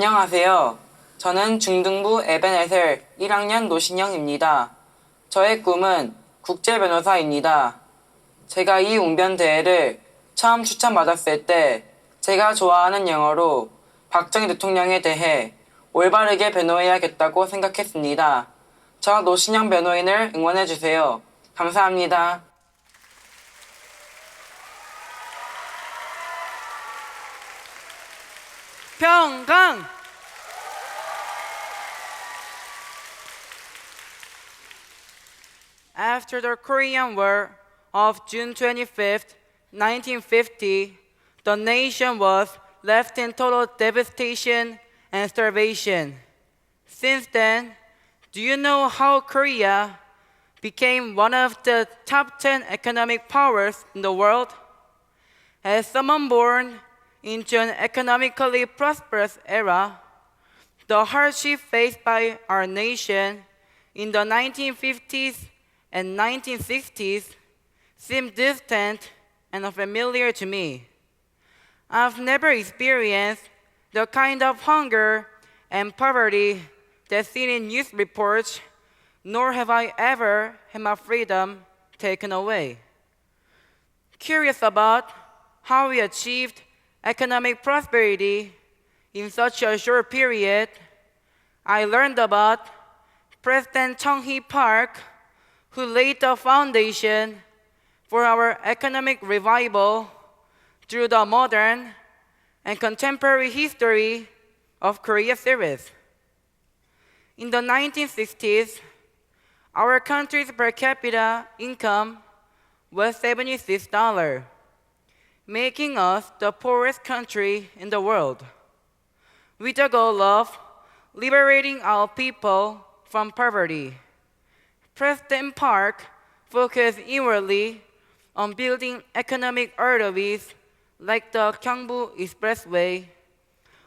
안녕하세요. 저는 중등부 에벤에셀 1학년 노신영입니다. 저의 꿈은 국제변호사입니다. 제가 이 웅변대회를 처음 추천받았을 때 제가 좋아하는 영어로 박정희 대통령에 대해 올바르게 변호해야겠다고 생각했습니다. 저 노신영 변호인을 응원해주세요. 감사합니다. 평강! After the Korean War of June 25th, 1950, the nation was left in total devastation and starvation. Since then, do you know how Korea became one of the top 10 economic powers in the world? As someone born into an economically prosperous era, the hardship faced by our nation in the 1950s and 1960s seemed distant and unfamiliar to me. I've never experienced the kind of hunger and poverty that's seen in news reports, nor have I ever had my freedom taken away. Curious about how we achieved economic prosperity in such a short period, I learned about President Chung-hee Park, who laid the foundation for our economic revival through the modern and contemporary history of Korea series. In the 1960s, our country's per capita income was $76, making us the poorest country in the world. With the goal of liberating our people from poverty, President Park focused inwardly on building economic arteries like the Gyeongbu Expressway,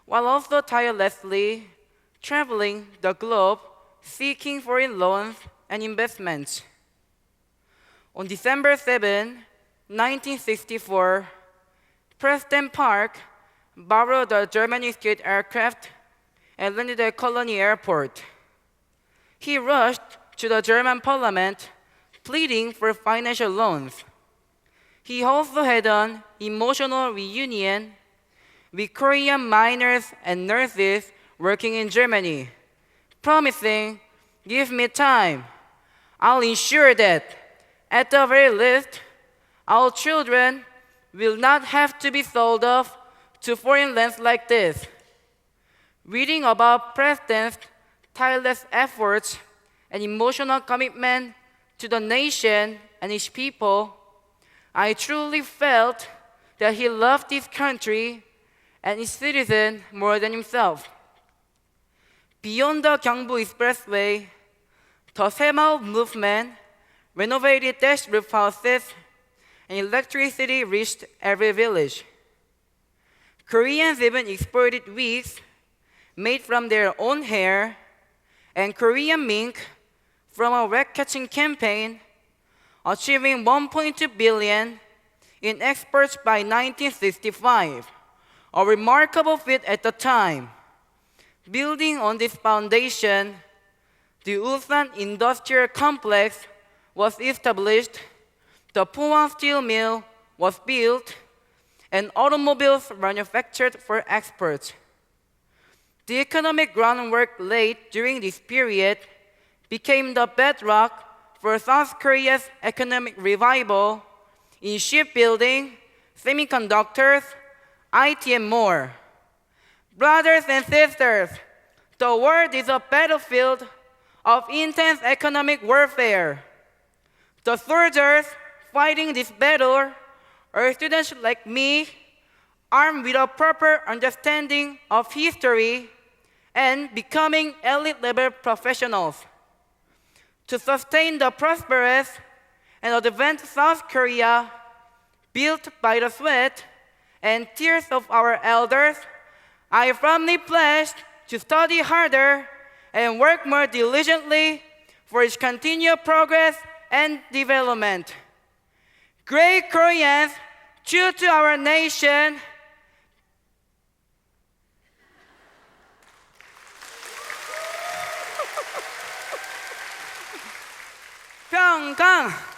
while also tirelessly traveling the globe seeking foreign loans and investments. On December 7, 1964, President Park borrowed a German-escaped aircraft and landed at Colony Airport. He rushed to the German parliament pleading for financial loans. He also had an emotional reunion with Korean miners and nurses working in Germany, promising, "Give me time. I'll ensure that, at the very least, our children will not have to be sold off to foreign lands like this." Reading about President's tireless efforts and emotional commitment to the nation and its people, I truly felt that he loved this country and its citizens more than himself. Beyond the Gyeongbu Expressway, the Saemaul movement renovated thatched roof houses and electricity reached every village. Koreans even exported wigs made from their own hair and Korean mink from a rat-catching campaign, achieving 1.2 billion in exports by 1965, a remarkable feat at the time. Building on this foundation, the Ulsan Industrial Complex was established, the Pohang Steel Mill was built, and automobiles manufactured for export. The economic groundwork laid during this period became the bedrock for South Korea's economic revival in shipbuilding, semiconductors, IT, and more. Brothers and sisters, the world is a battlefield of intense economic warfare. The soldiers fighting this battle are students like me, armed with a proper understanding of history and becoming elite-level professionals. To sustain the prosperous and advanced South Korea, built by the sweat and tears of our elders, I firmly pledge to study harder and work more diligently for its continued progress and development. Great Koreans, true to our nation, 평강!